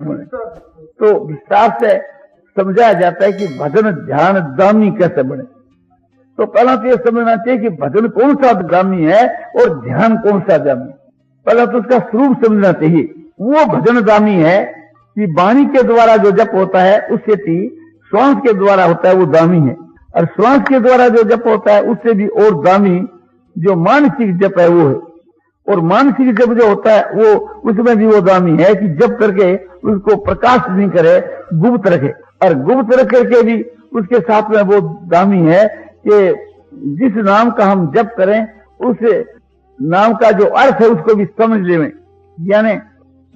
में। तो विस्तार से समझाया जाता है कि भजन ध्यान दामी कैसे बने। तो पहला तो यह समझना चाहिए कि भजन कौन सा दामी है और ध्यान कौन सा दामी। पहला तो उसका स्वरूप समझना चाहिए। वो भजन दामी है कि वाणी के द्वारा जो जप होता है उससे भी श्वास के द्वारा होता है वो दामी है, और श्वास के द्वारा जो जप होता है उससे भी और दामी जो मानसिक जप है वो है। और मानसिक जप जो होता है वो उसमें भी वो दामी है कि जप करके उसको प्रकाश नहीं करे, गुप्त रखे, और गुप्त रख करके भी उसके साथ में वो दामी है कि जिस नाम का हम जप करें उस नाम का जो अर्थ है उसको भी समझ लें। यानी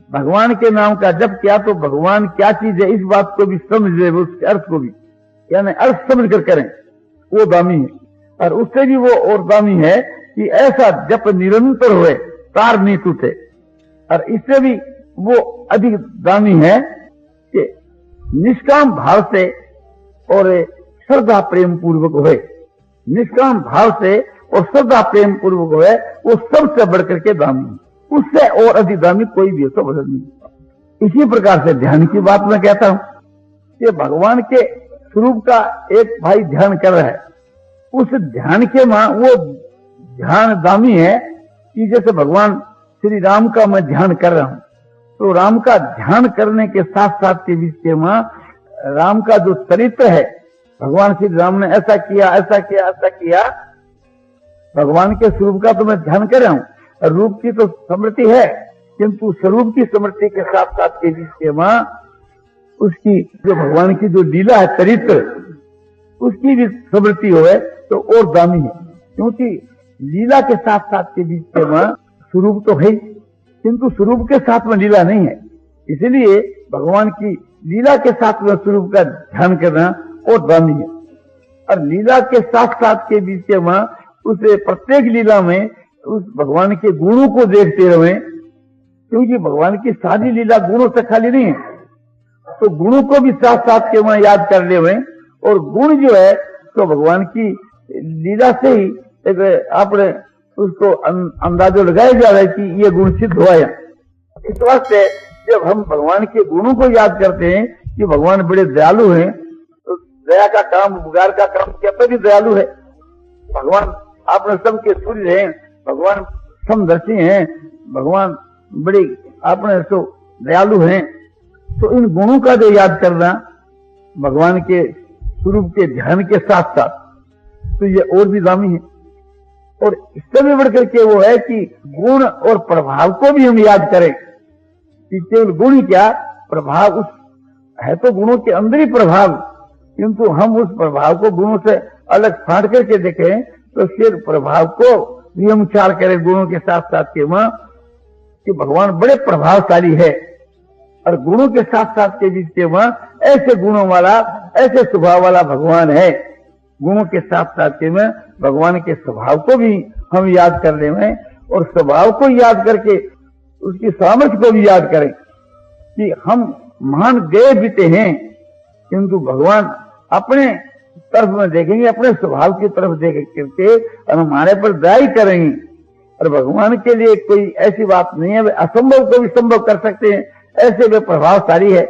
भगवान के नाम का जप किया तो भगवान क्या चीज है इस बात को भी समझ ले, उसके अर्थ को भी, यानी अर्थ समझ कर करें, वो दामी है। और उससे भी वो और दामी है कि ऐसा जप निरंतर हुए, तार नहीं टूटे। और इससे भी वो अधिक दामी है कि निष्काम भाव से और श्रद्धा प्रेम पूर्वक हुए। निष्काम भाव से और श्रद्धा प्रेम पूर्वक हुए, वो सबसे बढ़कर के दामी है। उससे और अधिक दामी कोई भी तो बदल नहीं। इसी प्रकार से ध्यान की बात मैं कहता हूं कि भगवान के स्वरूप का एक भाई ध्यान कर रहा है, उस ध्यान के मां वो ध्यान दामी है कि जैसे भगवान श्री राम का मैं ध्यान कर रहा हूं, तो राम का ध्यान करने के साथ साथ के बीच के मां राम का जो चरित्र है, भगवान श्री राम ने ऐसा किया ऐसा किया ऐसा किया, भगवान के स्वरूप का तो मैं ध्यान कर रहा हूं। रूप की तो स्मृति है, किंतु स्वरूप की स्मृति के साथ साथ के बीच के मां उसकी जो भगवान की जो लीला है, चरित्र, उसकी भी स्मृति होए तो और दामी है। क्योंकि लीला के साथ साथ के बीच के मां स्वरूप तो है, किंतु स्वरूप के साथ में लीला नहीं है। इसलिए भगवान की लीला के साथ में स्वरूप का ध्यान करना और दामी है। और लीला के साथ साथ के बीच के मां उसे प्रत्येक लीला में उस भगवान के गुणों को देखते रहे, क्योंकि भगवान की सारी लीला गुणों से खाली नहीं है। तो गुणों को भी साथ साथ के वहां याद कर ले हुए, और गुण जो है तो भगवान की लीला से ही एक आपने उसको अंदाजो लगाया जा रहा है कि ये गुण सिद्ध हुआ है। इस वास्ते जब हम भगवान के गुणों को याद करते हैं कि भगवान बड़े दयालु हैं, तो दया का काम, उपकार का काम क्या भी दयालु है। भगवान आपने सबके सूर्य हैं, भगवान समदर्शी हैं, भगवान बड़ी आपने तो दयालु हैं। तो इन गुणों का जो याद करना भगवान के स्वरूप के ध्यान के साथ साथ, तो ये और भी दामी है। और इससे भी बढ़कर के वो है कि गुण और प्रभाव को भी हम याद करें कि केवल गुण ही क्या, प्रभाव उस है तो गुणों के अंदर ही प्रभाव, किंतु हम उस प्रभाव को गुणों से अलग फाड़ करके देखें तो फिर प्रभाव को भी हम ख्याल करें गुणों के साथ साथ के मां कि भगवान बड़े प्रभावशाली है। और गुणों के साथ साथ के बीच के मां ऐसे गुणों वाला, ऐसे स्वभाव वाला भगवान है। गुणों के साथ साथ के में भगवान के स्वभाव को भी हम याद कर ले में, और स्वभाव को याद करके उसकी सामर्थ्य को भी याद करें कि हम महान गए बीते हैं, किंतु भगवान अपने तरफ में देखेंगे, अपने स्वभाव की तरफ देख करके और हमारे पर दया करेंगे। और भगवान के लिए कोई ऐसी बात नहीं है, वे असंभव को भी संभव कर सकते हैं, ऐसे वे प्रभावशाली है।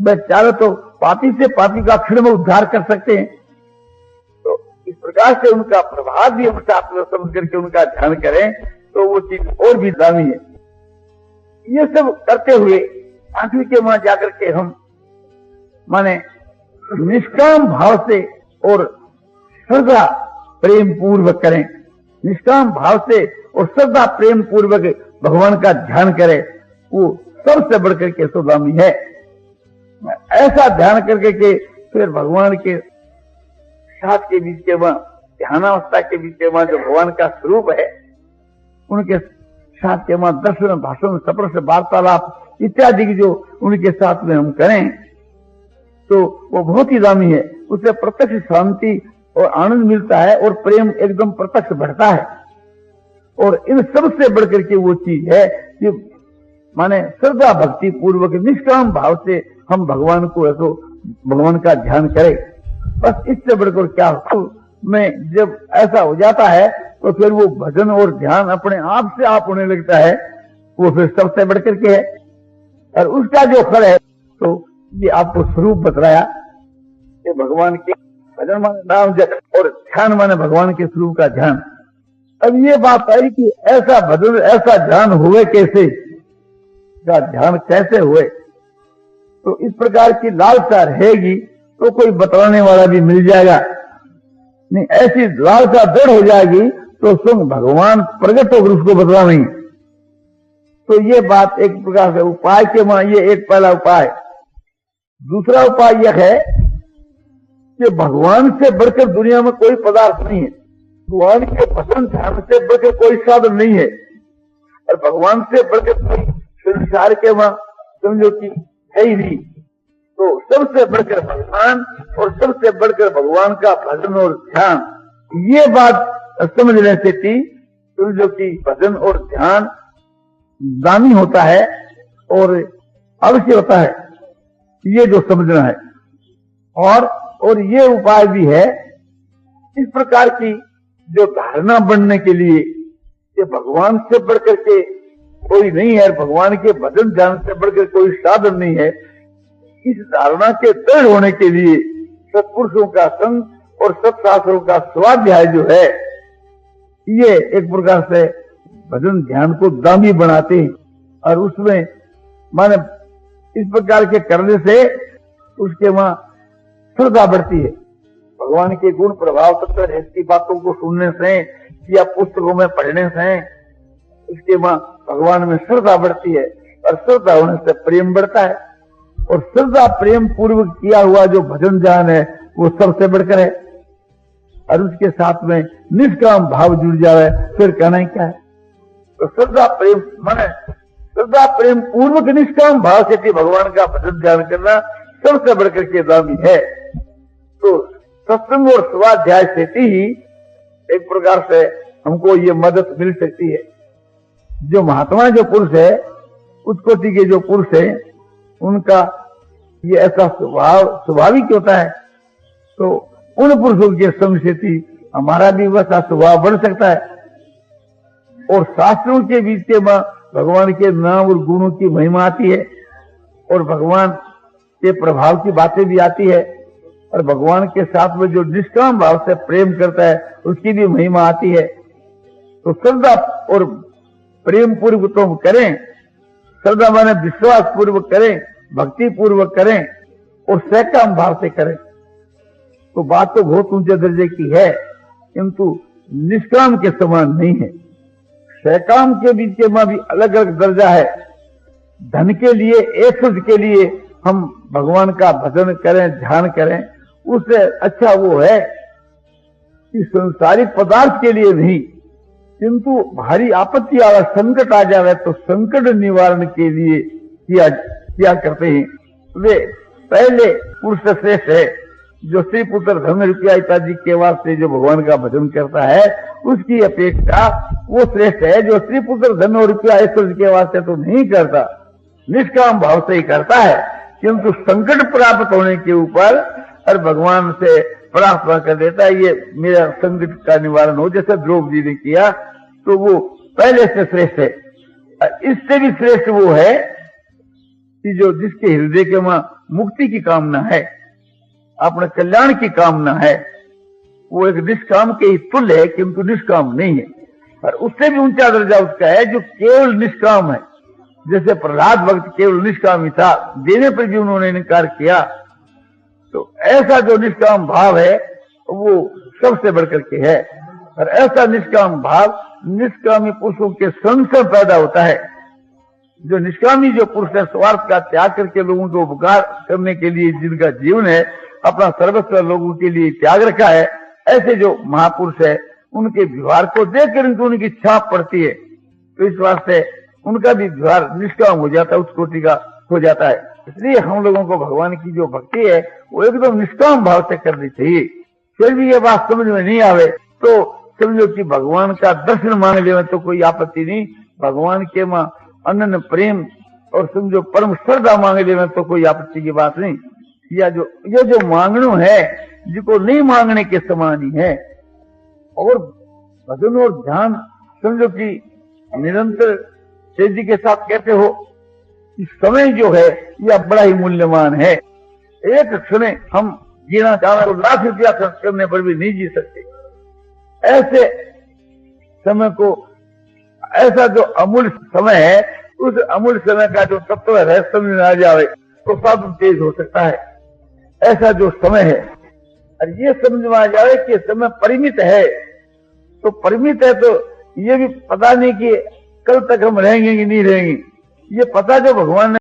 वे चाहे तो पापी से पापी का क्षण में उद्धार कर सकते हैं। तो इस प्रकार से उनका प्रभाव भी हम साथ में समझ करके उनका ध्यान करें तो वो चीज और भी दामी है। ये सब करते हुए आखिर के वहां जाकर के हम माने निष्काम भाव से और श्रद्धा प्रेम पूर्वक करें, निष्काम भाव से और श्रद्धा प्रेम पूर्वक भगवान का ध्यान करें, वो सबसे बढ़कर के सुदामी है। ऐसा ध्यान करके के फिर भगवान के साथ के बीच के वहां ध्यानावस्था के बीच के वहां जो भगवान का स्वरूप है, उनके साथ के वहां दर्शन, भाषण, स्पर्श, वार्तालाप इत्यादि की जो उनके साथ में हम करें तो वो बहुत ही दामी है। उससे प्रत्यक्ष शांति और आनंद मिलता है और प्रेम एकदम प्रत्यक्ष बढ़ता है। और इन सबसे बढ़कर के वो चीज है कि माने श्रद्धा भक्ति पूर्वक निष्काम भाव से हम भगवान को ऐसो भगवान का ध्यान करें। बस इससे बढ़कर क्या में जब ऐसा हो जाता है तो फिर वो भजन और ध्यान अपने आप से आप होने लगता है, वो फिर सबसे बढ़कर के है। और उसका जो फल है तो ये आपको स्वरूप बतलाया कि भगवान के भजन माने नाम जप और ध्यान माने भगवान के स्वरूप का ध्यान। अब ये बात आई कि ऐसा भजन ऐसा ध्यान हुए कैसे, का ध्यान कैसे हुए, तो इस प्रकार की लालसा रहेगी तो कोई बतलाने वाला भी मिल जाएगा, नहीं ऐसी लालसा दृढ़ हो जाएगी तो स्वयं भगवान प्रकट होकर उसको बतलाएंगे। तो ये बात एक प्रकार से उपाय के वहां ये एक पहला उपाय। दूसरा उपाय यह है कि भगवान से बढ़कर दुनिया में कोई पदार्थ नहीं है, भगवान के पसंद ध्यान से बढ़कर कोई साधन नहीं है, और भगवान से बढ़कर कोई संसार के वहां समझो कि है ही नहीं। तो सबसे बढ़कर भगवान और सबसे बढ़कर भगवान का भजन और ध्यान, ये बात समझने से कि समझो कि भजन और ध्यान दामी होता है और अवश्य होता है, ये जो समझना है। और ये उपाय भी है इस प्रकार की जो धारणा बनने के लिए कि भगवान से बढ़कर के कोई नहीं है, भगवान के भजन ध्यान से बढ़कर कोई साधन नहीं है, इस धारणा के दृढ़ होने के लिए सत्पुरुषों का संग और सत्शास्त्रों का स्वाध्याय जो है ये एक प्रकार से भजन ध्यान को दामी बनाते हैं। और उसमें माने इस प्रकार के करने से उसके वहां श्रद्धा बढ़ती है, भगवान के गुण प्रभाव तत्व ऐसी बातों को सुनने से या पुस्तकों में पढ़ने से उसके वहां भगवान में श्रद्धा बढ़ती है, और श्रद्धा होने से प्रेम बढ़ता है, और श्रद्धा प्रेम पूर्वक किया हुआ जो भजन ध्यान है वो सबसे बढ़कर है। और उसके साथ में निष्काम भाव जुड़ जाए फिर कहना ही क्या है। तो श्रद्धा प्रेम माने श्रद्धा प्रेम पूर्वक निष्काम भाव से भगवान का भजन ध्यान करना सबसे बढ़कर के दामी है। तो सत्संग और स्वाध्याय से ही एक प्रकार से हमको ये मदद मिल सकती है। जो महात्मा जो पुरुष है, उत्कोटि के जो पुरुष है, उनका ये ऐसा स्वभाव स्वाभाविक होता है, तो उन पुरुषों के संग से हमारा भी वैसा स्वभाव बढ़ सकता है। और शास्त्रों के बीच के भगवान के नाम और गुणों की महिमा आती है, और भगवान के प्रभाव की बातें भी आती है, और भगवान के साथ में जो निष्काम भाव से प्रेम करता है उसकी भी महिमा आती है। तो श्रद्धा और प्रेम पूर्वक तो हम करें, श्रद्धा माने विश्वास पूर्वक करें, भक्ति पूर्वक करें और सकाम भाव से करें, तो बात तो बहुत ऊंचे दर्जे की है, किंतु निष्काम के समान नहीं है। सकाम के बीच में भी अलग अलग दर्जा है। धन के लिए, ऐश्वर्य के लिए हम भगवान का भजन करें, ध्यान करें, उससे अच्छा वो है कि संसारिक पदार्थ के लिए नहीं, किंतु भारी आपत्ति आवे, संकट आ जाए तो संकट निवारण के लिए किया करते हैं। वे पहले पुरुष श्रेष्ठ है जो स्त्री पुत्र धन रुपया इत्यादि के वास्ते जो भगवान का भजन करता है, उसकी अपेक्षा वो श्रेष्ठ है जो स्त्री पुत्र धन और रुपया ऐश्वर्य के वास्ते तो नहीं करता, निष्काम भाव से ही करता है, किंतु संकट प्राप्त होने के ऊपर और भगवान से प्रार्थना कर देता है ये मेरा संकट का निवारण हो, जैसे द्रौपदी ने किया, तो वो पहले से श्रेष्ठ है। इससे भी श्रेष्ठ वो है कि जो जिसके हृदय के वहां मुक्ति की कामना है, अपने कल्याण की कामना है, वो एक निष्काम के ही तुल्य है, किंतु निष्काम नहीं है। और उससे भी ऊंचा दर्जा उसका है जो केवल निष्काम है। जैसे प्रहलाद भक्त केवल निष्काम ही था, देने पर भी उन्होंने इनकार किया, तो ऐसा जो निष्काम भाव है वो सबसे बढ़कर के है। और ऐसा निष्काम भाव निष्कामी पुरुषों के संग से पैदा होता है। जो निष्कामी जो पुरुष है, स्वार्थ का त्याग करके लोगों को उपकार करने के लिए जिनका जीवन है, अपना सर्वस्व लोगों के लिए त्याग रखा है, ऐसे जो महापुरुष है उनके व्यवहार को देखकर उनकी छाप पड़ती है, तो इस वास्ते उनका भी व्यवहार निष्काम हो जाता है, उस कोटि का हो जाता है। इसलिए हम लोगों को भगवान की जो भक्ति है वो एकदम निष्काम भाव से करनी चाहिए। फिर भी ये बात समझ में नहीं आवे तो समझो कि भगवान का दर्शन मांग ले तो कोई आपत्ति नहीं, भगवान के मां अनन्य प्रेम और समझो परम श्रद्धा मांग ले तो कोई आपत्ति की बात नहीं। या ये जो मांगनो है जिसको नहीं मांगने के समान ही है। और भजन और ध्यान समझो कि निरंतर तेजी के साथ कैसे हो, कि समय जो है यह बड़ा ही मूल्यवान है। एक क्षण हम जीना चाहना तो लाख रुपया खर्च करने पर भी नहीं जी सकते। ऐसे समय को, ऐसा जो अमूल्य समय है, उस अमूल्य समय का जो तत्व है समझ में आ जाए तो साधन तेज हो सकता है। ऐसा जो समय है, और ये समझ में आ जाए कि समय परिमित है, तो परिमित है तो ये भी पता नहीं कि कल तक हम रहेंगे कि नहीं रहेंगे। ये पता जो भगवान ने